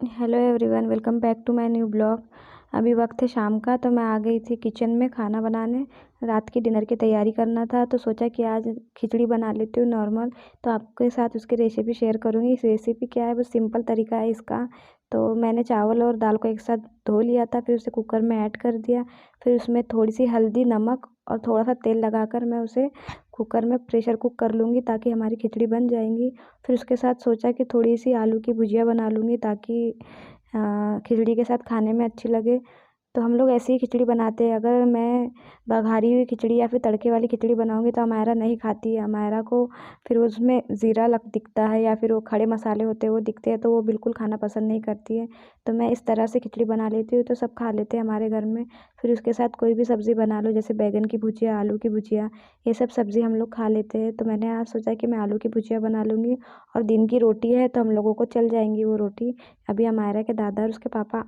Hello everyone, welcome back to my new blog. अभी वक्त है शाम का, तो मैं आ गई थी किचन में खाना बनाने। रात की डिनर की तैयारी करना था, तो सोचा कि आज खिचड़ी बना लेती हूँ नॉर्मल। तो आपके साथ उसकी रेसिपी शेयर करूँगी। इस रेसिपी क्या है, बस सिंपल तरीका है इसका। तो मैंने चावल और दाल को एक साथ धो लिया था, फिर उसे कुकर में ऐड कर दिया। फिर उसमें थोड़ी सी हल्दी, नमक और थोड़ा सा तेल लगाकर मैं उसे कुकर में प्रेशर कुक कर लूँगी, ताकि हमारी खिचड़ी बन जाएंगी। फिर उसके साथ सोचा कि थोड़ी सी आलू की भुजिया बना लूँगी, ताकि खिचड़ी के साथ खाने में अच्छी लगे। तो हम लोग ऐसे ही खिचड़ी बनाते हैं। अगर मैं बघारी हुई खिचड़ी या फिर तड़के वाली खिचड़ी बनाऊँगी तो हमारा नहीं खाती है। हमारा को फिर उसमें ज़ीरा लग दिखता है, या फिर वो खड़े मसाले होते हैं वो दिखते हैं, तो वो बिल्कुल खाना पसंद नहीं करती है। तो मैं इस तरह से खिचड़ी बना लेती हूँ, तो सब खा लेते हैं हमारे घर में। फिर उसके साथ कोई भी सब्ज़ी बना लो, जैसे बैंगन की भुजिया, आलू की भुजिया, ये सब सब्ज़ी हम लोग खा लेते हैं। तो मैंने आज सोचा कि मैं आलू की भुजिया बना लूँगी, और दिन की रोटी है तो हम लोगों को चल जाएंगी वो रोटी। अभी हमारा के दादा और उसके पापा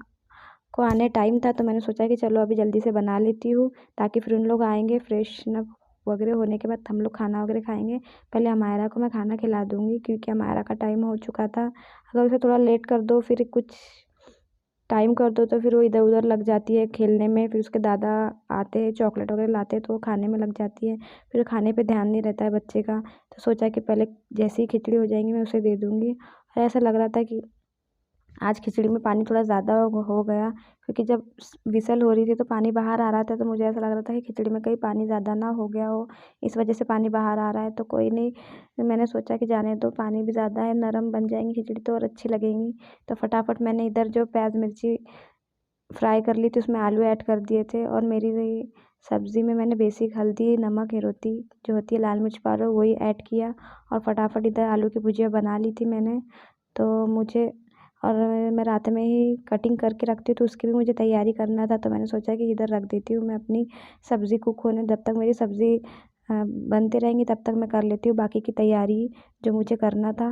को आने टाइम था, तो मैंने सोचा कि चलो अभी जल्दी से बना लेती हूँ, ताकि फिर उन लोग आएंगे फ्रेशनअप वगैरह होने के बाद हम लोग खाना वगैरह खाएंगे। पहले हमारा को मैं खाना खिला दूँगी, क्योंकि हमारा का टाइम हो चुका था। अगर उसे थोड़ा लेट कर दो, फिर कुछ टाइम कर दो, तो फिर वो इधर उधर लग जाती है खेलने में। फिर उसके दादा आते हैं, चॉकलेट वगैरह लाते हैं, तो वो खाने में लग जाती है। फिर खाने पे ध्यान नहीं रहता है बच्चे का। तो सोचा कि पहले जैसे ही खिचड़ी हो जाएंगी मैं उसे दे दूँगी। और ऐसा लग रहा था कि आज खिचड़ी में पानी थोड़ा ज़्यादा हो गया, क्योंकि जब विसल हो रही थी तो पानी बाहर आ रहा था। तो मुझे ऐसा लग रहा था कि खिचड़ी में कहीं पानी ज़्यादा ना हो गया हो, इस वजह से पानी बाहर आ रहा है। तो कोई नहीं, फिर मैंने सोचा कि जाने दो, पानी भी ज़्यादा है, नरम बन जाएंगी खिचड़ी तो और अच्छी लगेंगी। तो फटाफट मैंने इधर जो प्याज मिर्ची फ्राई कर ली थी, उसमें आलू ऐड कर दिए थे। और मेरी सब्ज़ी में मैंने बेसिक हल्दी, नमक, हिरोती जो होती है लाल मिर्च पाउडर, वही ऐड किया। और फटाफट इधर आलू की भुजिया बना ली थी मैंने। तो मुझे, और मैं रात में ही कटिंग करके रखती हूँ, तो उसकी भी मुझे तैयारी करना था। तो मैंने सोचा कि इधर रख देती हूँ मैं अपनी सब्ज़ी कुक होने। जब तक मेरी सब्ज़ी बनते रहेंगी तब तक मैं कर लेती हूँ बाकी की तैयारी जो मुझे करना था।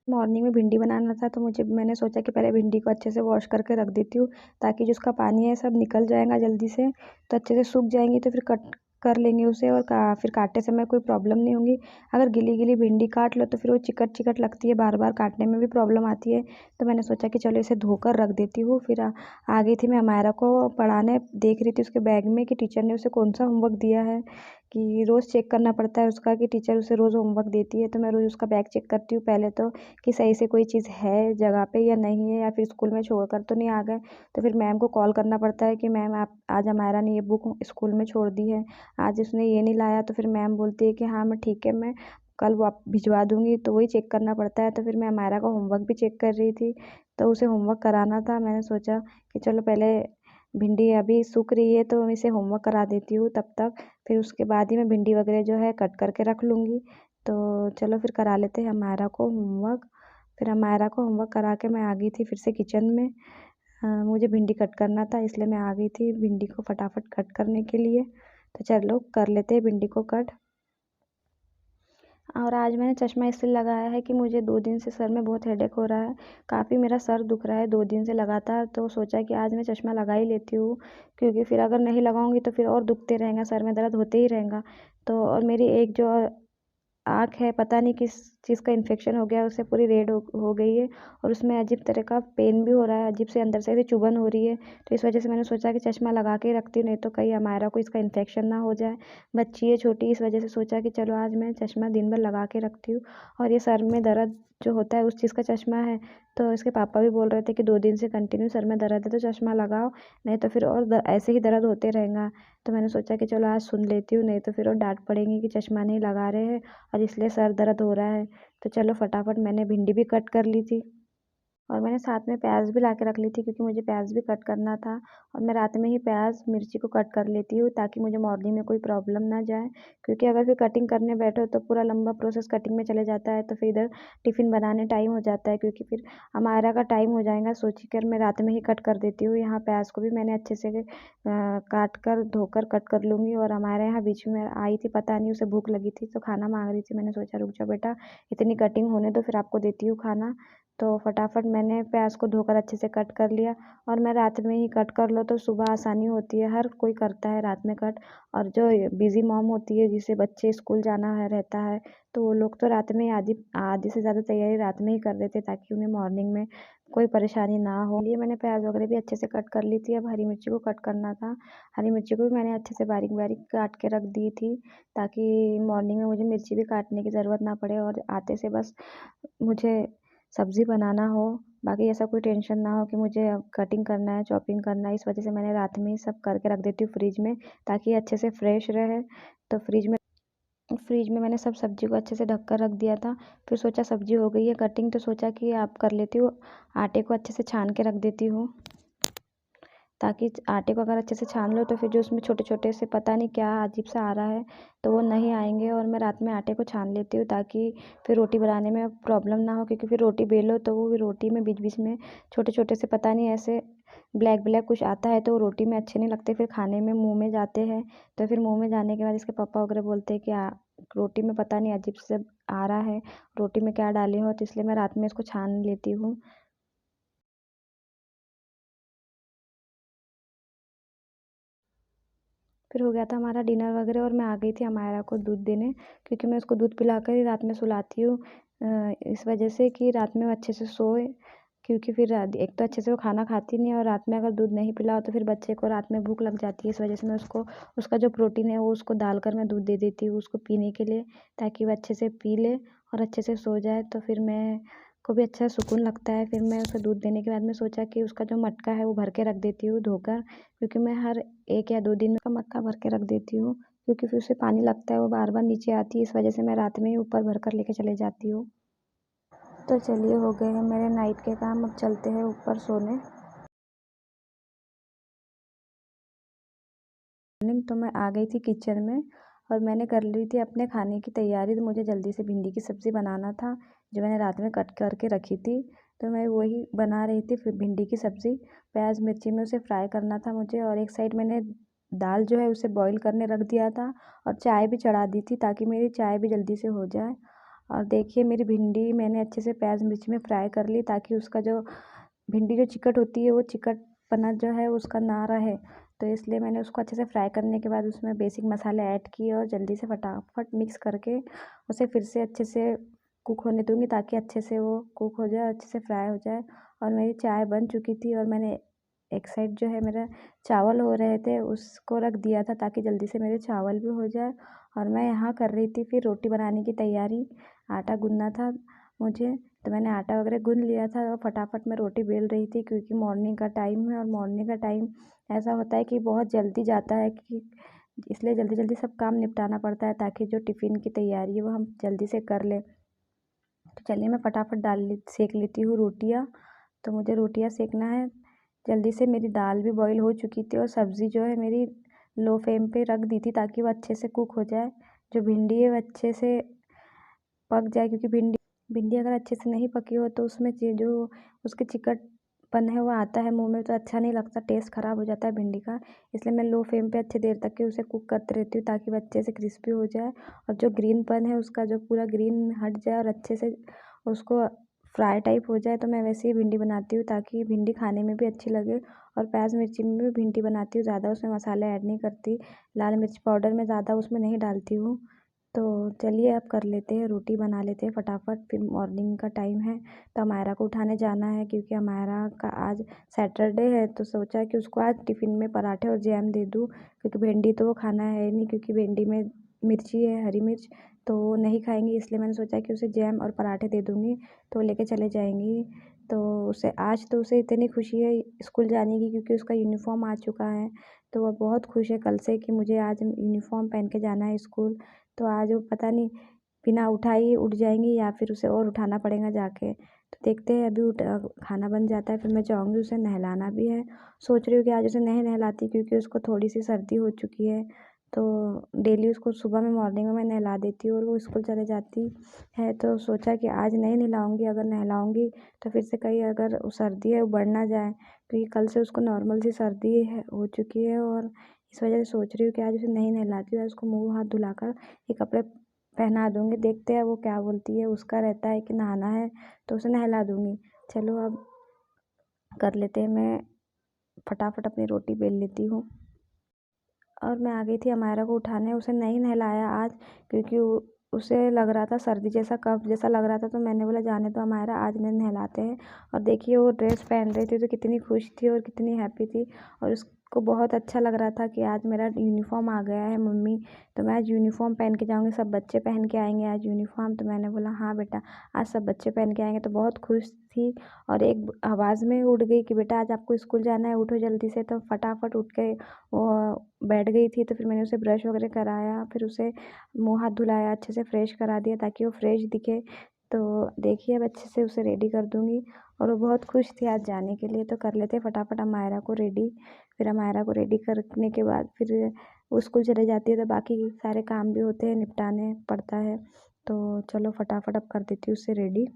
मॉर्निंग में भिंडी बनाना था, तो मैंने सोचा कि पहले भिंडी को अच्छे से वॉश करके रख देती हूँ, ताकि जो उसका पानी है सब निकल जाएगा जल्दी से। तो अच्छे से सूख जाएंगी, तो फिर कट कर लेंगे उसे, और फिर काटते समय कोई प्रॉब्लम नहीं होगी। अगर गिली गिली भिंडी काट लो तो फिर वो चिकट चिकट लगती है, बार बार काटने में भी प्रॉब्लम आती है। तो मैंने सोचा कि चलो इसे धोकर रख देती हूँ। फिर आ गई थी मैं हमारा को पढ़ाने, देख रही थी उसके बैग में कि टीचर ने उसे कौन सा होमवर्क दिया है, कि रोज़ चेक करना पड़ता है उसका कि टीचर उसे रोज़ होमवर्क देती है। तो मैं रोज़ उसका बैग चेक करती हूँ पहले तो, कि सही से कोई चीज़ है जगह पे या नहीं है, या फिर स्कूल में छोड़कर तो नहीं आ गए। तो फिर मैम को कॉल करना पड़ता है कि मैम आप आज हमारा ने ये बुक स्कूल में छोड़ दी है, आज उसने ये नहीं लाया। तो फिर मैम बोलती है कि हाँ मैं ठीक है, मैं कल वो आप भिजवा दूँगी। तो वही चेक करना पड़ता है। तो फिर मैं हमारा का होमवर्क भी चेक कर रही थी, तो उसे होमवर्क कराना था। मैंने सोचा कि चलो पहले भिंडी अभी सूख रही है तो मैं इसे होमवर्क करा देती हूँ तब तक। फिर उसके बाद ही मैं भिंडी वगैरह जो है कट करके रख लूँगी। तो चलो फिर करा लेते हैं हमारा को होमवर्क। फिर हमारा को होमवर्क करा के मैं आ गई थी फिर से किचन में। मुझे भिंडी कट करना था, इसलिए मैं आ गई थी भिंडी को फटाफट कट करने के लिए। तो चलो कर लेते हैं भिंडी को कट। और आज मैंने चश्मा इसलिए लगाया है कि मुझे 2 दिन से सर में बहुत हेडेक हो रहा है। काफ़ी मेरा सर दुख रहा है 2 दिन से लगातार। तो सोचा कि आज मैं चश्मा लगा ही लेती हूँ, क्योंकि फिर अगर नहीं लगाऊंगी तो फिर और दुखते रहेगा, सर में दर्द होते ही रहेगा। तो और मेरी एक जो आँख है, पता नहीं किस चीज़ का इन्फेक्शन हो गया है, उससे पूरी रेड हो गई है। और उसमें अजीब तरह का पेन भी हो रहा है, अजीब से अंदर से ऐसे चुभन हो रही है। तो इस वजह से मैंने सोचा कि चश्मा लगा के ही रखती हूँ, नहीं तो कहीं हमारा को इसका इन्फेक्शन ना हो जाए। बच्ची है छोटी, इस वजह से सोचा कि चलो आज मैं चश्मा दिन भर लगा के रखती हूँ। और ये सर में दर्द जो होता है उस चीज़ का चश्मा है। तो इसके पापा भी बोल रहे थे कि 2 दिन से कंटिन्यू सर में दर्द है तो चश्मा लगाओ, नहीं तो फिर और ऐसे ही दर्द होते रहेगा। तो मैंने सोचा कि चलो आज सुन लेती हूँ, नहीं तो फिर और डांट पड़ेगी कि चश्मा नहीं लगा रहे हैं और इसलिए सर दर्द हो रहा है। तो चलो फटाफट मैंने भिंडी भी कट कर ली थी, और मैंने साथ में प्याज भी ला के रख ली थी, क्योंकि मुझे प्याज भी कट करना था। और मैं रात में ही प्याज मिर्ची को कट कर लेती हूँ, ताकि मुझे मॉर्निंग में कोई प्रॉब्लम ना जाए। क्योंकि अगर फिर कटिंग करने बैठो तो पूरा लंबा प्रोसेस कटिंग में चले जाता है, तो फिर इधर टिफ़िन बनाने टाइम हो जाता है, क्योंकि फिर हमारा का टाइम हो जाएगा। सोच कर मैं रात में ही कट कर देती हूँ। यहाँ प्याज को भी मैंने अच्छे से काट कर धोकर कट कर लूँगी। और हमारे यहाँ बीच में आई थी, पता नहीं उसे भूख लगी थी तो खाना मांग रही थी। मैंने सोचा रुक जाओ बेटा, इतनी कटिंग होने दो, फिर आपको देती हूँ खाना। तो फटाफट मैंने प्याज को धोकर अच्छे से कट कर लिया। और मैं रात में ही कट कर लो तो सुबह आसानी होती है, हर कोई करता है रात में कट। और जो बिज़ी मॉम होती है जिसे बच्चे स्कूल जाना है रहता है, तो वो लोग तो रात में आधी आधी से ज़्यादा तैयारी रात में ही कर देते ताकि उन्हें मॉर्निंग में कोई परेशानी ना हो। लिए मैंने प्याज वगैरह भी अच्छे से कट कर ली थी। अब हरी मिर्ची को कट करना था। हरी मिर्ची को भी मैंने अच्छे से बारीक बारीक काट के रख दी थी ताकि मॉर्निंग में मुझे मिर्ची भी काटने की ज़रूरत ना पड़े और आते से बस मुझे सब्ज़ी बनाना हो। बाकी ऐसा कोई टेंशन ना हो कि मुझे अब कटिंग करना है, चॉपिंग करना है। इस वजह से मैंने रात में ही सब करके रख देती हूँ फ्रिज में ताकि अच्छे से फ्रेश रहे। तो फ्रिज में मैंने सब सब्ज़ी को अच्छे से ढक कर रख दिया था। फिर सोचा सब्ज़ी हो गई है कटिंग, तो सोचा कि आप कर लेती हूँ, आटे को अच्छे से छान के रख देती हूँ ताकि आटे को अगर अच्छे से छान लो तो फिर जो उसमें छोटे छोटे से पता नहीं क्या अजीब सा आ रहा है तो वो नहीं आएंगे। और मैं रात में आटे को छान लेती हूँ ताकि फिर रोटी बनाने में प्रॉब्लम ना हो, क्योंकि फिर रोटी बेलो तो वो रोटी में बीच बीच में छोटे छोटे से पता नहीं ऐसे ब्लैक ब्लैक कुछ आता है तो रोटी में अच्छे नहीं लगते, फिर खाने में मुंह में जाते हैं। तो फिर मुंह में जाने के बाद इसके पापा वगैरह बोलते हैं कि रोटी में पता नहीं अजीब से आ रहा है, रोटी में क्या डाले हो। तो इसलिए मैं रात में इसको छान लेती हूँ। फिर हो गया था हमारा डिनर वगैरह और मैं आ गई थी अमायरा को दूध देने, क्योंकि मैं उसको दूध पिलाकर ही रात में सुलाती हूँ। इस वजह से कि रात में वो अच्छे से सोए, क्योंकि फिर एक तो अच्छे से वो खाना खाती नहीं है और रात में अगर दूध नहीं पिलाओ तो फिर बच्चे को रात में भूख लग जाती है। इस वजह से मैं उसको उसका जो प्रोटीन है वो उसको डालकर मैं दूध दे देती हूँ उसको पीने के लिए, ताकि वो अच्छे से पी ले और अच्छे से सो जाए। तो फिर मैं को भी अच्छा सुकून लगता है। फिर मैं उसे दूध देने के बाद में सोचा कि उसका जो मटका है वो भर के रख देती हूँ धोकर, क्योंकि मैं हर 1 या 2 दिन में का मटका भर के रख देती हूँ, क्योंकि फिर उसे पानी लगता है वो बार बार नीचे आती है। इस वजह से मैं रात में ही ऊपर भर कर लेके चले जाती हूँ। तो चलिए हो गए हैं मेरे नाइट के काम, अब चलते हैं ऊपर सोने। मॉर्निंग तो मैं आ गई थी किचन में और मैंने कर ली थी अपने खाने की तैयारी। तो मुझे जल्दी से भिंडी की सब्ज़ी बनाना था जो मैंने रात में कट करके रखी थी। तो मैं वही बना रही थी फिर भिंडी की सब्ज़ी, प्याज मिर्ची में उसे फ्राई करना था मुझे। और एक साइड मैंने दाल जो है उसे बॉईल करने रख दिया था और चाय भी चढ़ा दी थी ताकि मेरी चाय भी जल्दी से हो जाए। और देखिए मेरी भिंडी मैंने अच्छे से प्याज मिर्ची में फ्राई कर ली ताकि उसका जो भिंडी जो चिकट होती है वो चिकटपना जो है उसका ना रहे। तो इसलिए मैंने उसको अच्छे से फ्राई करने के बाद उसमें बेसिक मसाले ऐड किए और जल्दी से फटाफट मिक्स करके उसे फिर से अच्छे से कुक होने दूँगी ताकि अच्छे से वो कुक हो जाए, अच्छे से फ्राई हो जाए। और मेरी चाय बन चुकी थी और मैंने एक साइड जो है मेरा चावल हो रहे थे उसको रख दिया था ताकि जल्दी से मेरे चावल भी हो जाए। और मैं यहाँ कर रही थी फिर रोटी बनाने की तैयारी। आटा गूँथना था मुझे, तो मैंने आटा वगैरह गूँथ लिया था और फटाफट मैं रोटी बेल रही थी, क्योंकि मॉर्निंग का टाइम है और मॉर्निंग का टाइम ऐसा होता है कि बहुत जल्दी जाता है, कि इसलिए जल्दी जल्दी सब काम निपटाना पड़ता है ताकि जो टिफ़िन की तैयारी है वो हम जल्दी से कर लें। तो चलिए मैं फटाफट सेक लेती हूँ रोटियाँ। तो मुझे रोटियाँ सेकना है जल्दी से। मेरी दाल भी बॉईल हो चुकी थी और सब्ज़ी जो है मेरी लो फ्लेम पे रख दी थी ताकि वो अच्छे से कुक हो जाए। जो भिंडी है वो अच्छे से पक जाए, क्योंकि भिंडी अगर अच्छे से नहीं पकी हो तो उसमें जो उसके चिकटपन है वो आता है मुंह में, तो अच्छा नहीं लगता, टेस्ट ख़राब हो जाता है भिंडी का। इसलिए मैं लो फ्लेम पे अच्छी देर तक के उसे कुक करती रहती हूँ ताकि वो अच्छे से क्रिस्पी हो जाए और जो ग्रीनपन है उसका जो पूरा ग्रीन हट जाए और अच्छे से उसको फ्राई टाइप हो जाए। तो मैं वैसे ही भिंडी बनाती हूँ ताकि भिंडी खाने में भी अच्छी लगे। और प्याज मिर्ची में भी भिंडी बनाती हूँ, ज़्यादा उसमें मसाले ऐड नहीं करती। लाल मिर्च पाउडर मैं ज़्यादा उसमें नहीं डालती हूँ। तो चलिए अब कर लेते हैं, रोटी बना लेते हैं फटाफट, फिर मॉर्निंग का टाइम है। तो अमायरा को उठाने जाना है क्योंकि अमायरा का आज सैटरडे है, तो सोचा कि उसको आज टिफ़िन में पराठे और जैम दे दूँ, क्योंकि भिंडी तो वो खाना है नहीं, क्योंकि भिंडी में मिर्ची है, हरी मिर्च, तो वो नहीं खाएंगी। इसलिए मैंने सोचा कि उसे जैम और पराठे दे दूँगी तो वो लेके चले जाएंगी। तो उसे आज तो उसे इतनी खुशी है स्कूल जाने की, क्योंकि उसका यूनिफ़ॉर्म आ चुका है। तो वह बहुत खुश है कल से कि मुझे आज यूनिफ़ॉर्म पहन के जाना है स्कूल। तो आज वो पता नहीं बिना उठाए ही उठ जाएंगी या फिर उसे और उठाना पड़ेगा जाके। तो देखते हैं, अभी खाना बन जाता है फिर मैं जाऊँगी, उसे नहलाना भी है। सोच रही हूँ कि आज उसे नहीं नहलाती क्योंकि उसको थोड़ी सी सर्दी हो चुकी है। तो डेली उसको सुबह में मॉर्निंग में मैं नहला देती हूँ और वो स्कूल चले जाती है। तो सोचा कि आज नहीं नहलाऊँगी, अगर नहलाऊँगी तो फिर से कहीं अगर सर्दी है वो बढ़ ना जाए, क्योंकि कल से उसको नॉर्मल सी सर्दी है हो चुकी है। और इस वजह से सोच रही हूँ कि आज उसे नहीं नहलाती हूँ, आज उसको मुँह हाथ धुलाकर ये कपड़े पहना दूँगी। देखते हैं वो क्या बोलती है। उसका रहता है कि नहाना है तो उसे नहला दूँगी। चलो अब कर लेते हैं। मैं फटाफट अपनी रोटी बेल लेती हूँ। और मैं आ गई थी अमायरा को उठाने। उसे नहीं नहलाया आज, क्योंकि उसे लग रहा था सर्दी जैसा, कफ जैसा लग रहा था। तो मैंने बोला जाने दो अमायरा, आज नहीं नहलाते हैं। और देखिए वो ड्रेस पहन रही थी तो कितनी खुश थी और कितनी हैप्पी थी। और उसको बहुत अच्छा लग रहा था कि आज मेरा यूनिफॉर्म आ गया है मम्मी, तो मैं आज यूनिफॉर्म पहन के जाऊँगी, सब बच्चे पहन के आएंगे आज यूनिफॉर्म। तो मैंने बोला हाँ बेटा, आज सब बच्चे पहन के आएंगे। तो बहुत खुश थी और एक आवाज़ में उठ गई कि बेटा आज आपको स्कूल जाना है, उठो जल्दी से। तो फटाफट उठ के वो बैठ गई थी। तो फिर मैंने उसे ब्रश वगैरह कराया, फिर उसे मुँह हाथ धुलाया, अच्छे से फ्रेश करा दिया ताकि वो फ्रेश दिखे। तो देखिए अब अच्छे से उसे रेडी कर दूँगी। और वो बहुत खुश थी आज जाने के लिए। तो कर लेते हैं फटाफट अमायरा को रेडी। फिर अमायरा को रेडी करने के बाद फिर वो स्कूल चले जाती है तो बाकी सारे काम भी होते हैं, निपटाने पड़ता है। तो चलो फटाफट अब कर देती हूँ उसे रेडी।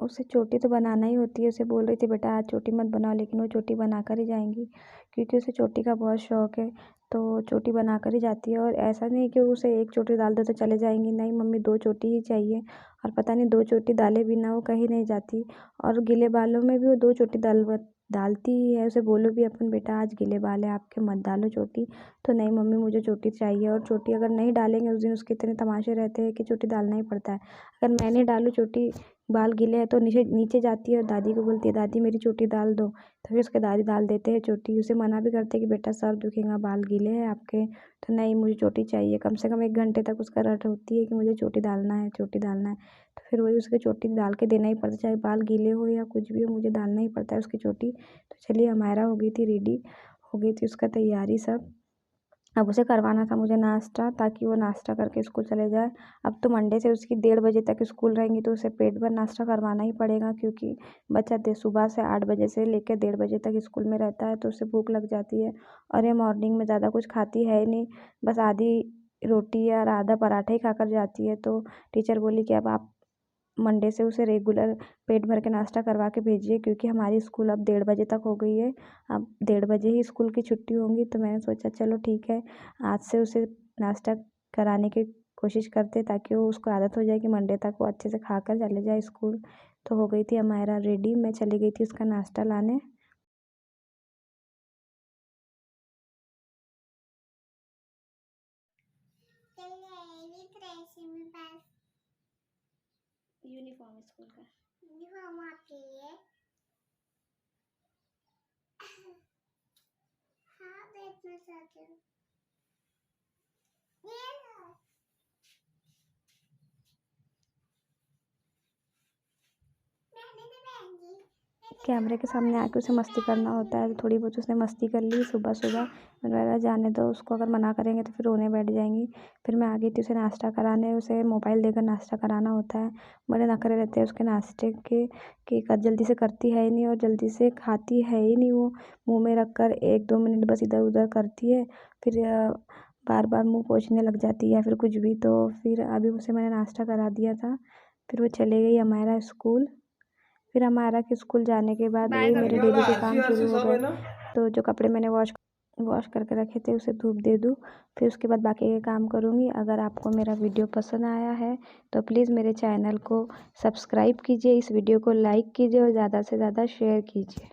उसे चोटी तो बनाना ही होती है। उसे बोल रही थी बेटा आज चोटी मत बनाओ, लेकिन वो चोटी बनाकर ही जाएंगी क्योंकि उसे चोटी का बहुत शौक है। तो चोटी बनाकर ही जाती है। और ऐसा नहीं कि उसे एक चोटी डाल दो तो चले जाएंगी, नहीं मम्मी 2 चोटी ही चाहिए। और पता नहीं 2 चोटी डाले बिना वो कहीं नहीं जाती। और गीले बालों में भी वो 2 चोटी डालती ही है। उसे बोलो भी अपन बेटा आज गीले बाल है आपके, मत डालो चोटी। तो नहीं मम्मी मुझे चोटी चाहिए। और चोटी अगर नहीं डालेंगे उस दिन उसके इतने तमाशे रहते हैं कि चोटी डालना ही पड़ता है। अगर मैं नहीं डालूँ चोटी, बाल गीले हैं तो नीचे नीचे जाती है और दादी को बोलती है दादी मेरी चोटी डाल दो। तो फिर उसके दादी डाल देते हैं चोटी। उसे मना भी करते हैं कि बेटा सर दुखेगा, बाल गीले हैं आपके। तो नहीं मुझे चोटी चाहिए। कम से कम 1 घंटे तक उसका रट होती है कि मुझे चोटी डालना है, चोटी डालना है। तो फिर वही उसके चोटी डाल के देना ही पड़ता है, चाहे बाल गीले हो या कुछ भी हो, मुझे डालना ही पड़ता है उसकी चोटी। तो चलिए हमारा हो गई थी रेडी, हो गई थी उसका तैयारी सब। अब उसे करवाना था मुझे नाश्ता, ताकि वो नाश्ता करके स्कूल चले जाए। अब तो मंडे से उसकी 1:30 बजे तक स्कूल रहेंगी तो उसे पेट भर नाश्ता करवाना ही पड़ेगा, क्योंकि बच्चा सुबह से 8 बजे से लेकर 1:30 बजे तक स्कूल में रहता है तो उसे भूख लग जाती है। और ये मॉर्निंग में ज़्यादा कुछ खाती है ही नहीं, बस आधी रोटी या आधा पराठा ही खाकर जाती है। तो टीचर बोली कि अब आप मंडे से उसे रेगुलर पेट भर के नाश्ता करवा के भेजिए, क्योंकि हमारी स्कूल अब 1:30 बजे तक हो गई है। अब 1:30 बजे ही स्कूल की छुट्टी होंगी। तो मैंने सोचा चलो ठीक है, आज से उसे नाश्ता कराने की कोशिश करते ताकि वो उसको आदत हो जाए कि मंडे तक वो अच्छे से खाकर चले जाए स्कूल। तो हो गई थी हमारा रेडी, मैं चली गई थी उसका नाश्ता लाने। यूनिफॉर्म स्कूल का यूनिफॉर्म आपके लिए। हाँ देखना चाहती हूँ। कैमरे के सामने आके उसे मस्ती करना होता है। तो थोड़ी बहुत उसने मस्ती कर ली सुबह सुबह। मैंने बोला जाने दो उसको, अगर मना करेंगे तो फिर रोने बैठ जाएंगी। फिर मैं आ गई थी उसे नाश्ता कराने। उसे मोबाइल देकर नाश्ता कराना होता है। बड़े नखरे रहते हैं उसके नाश्ते के कि जल्दी से करती है ही नहीं और जल्दी से खाती है ही नहीं। वो मुँह में रख कर 1-2 मिनट बस इधर उधर करती है, फिर बार बार मुँह पोंछने लग जाती है या फिर कुछ भी। तो फिर अभी उसे मैंने नाश्ता करा दिया था, फिर वो चले गई हमारा स्कूल। फिर हमारा के स्कूल जाने के बाद वही मेरे डेली के काम शुरू हो गए। तो जो कपड़े मैंने वॉश करके रखे थे उसे धूप दे दूँ, फिर उसके बाद बाकी के काम करूँगी। अगर आपको मेरा वीडियो पसंद आया है तो प्लीज़ मेरे चैनल को सब्सक्राइब कीजिए, इस वीडियो को लाइक कीजिए और ज़्यादा से ज़्यादा शेयर कीजिए।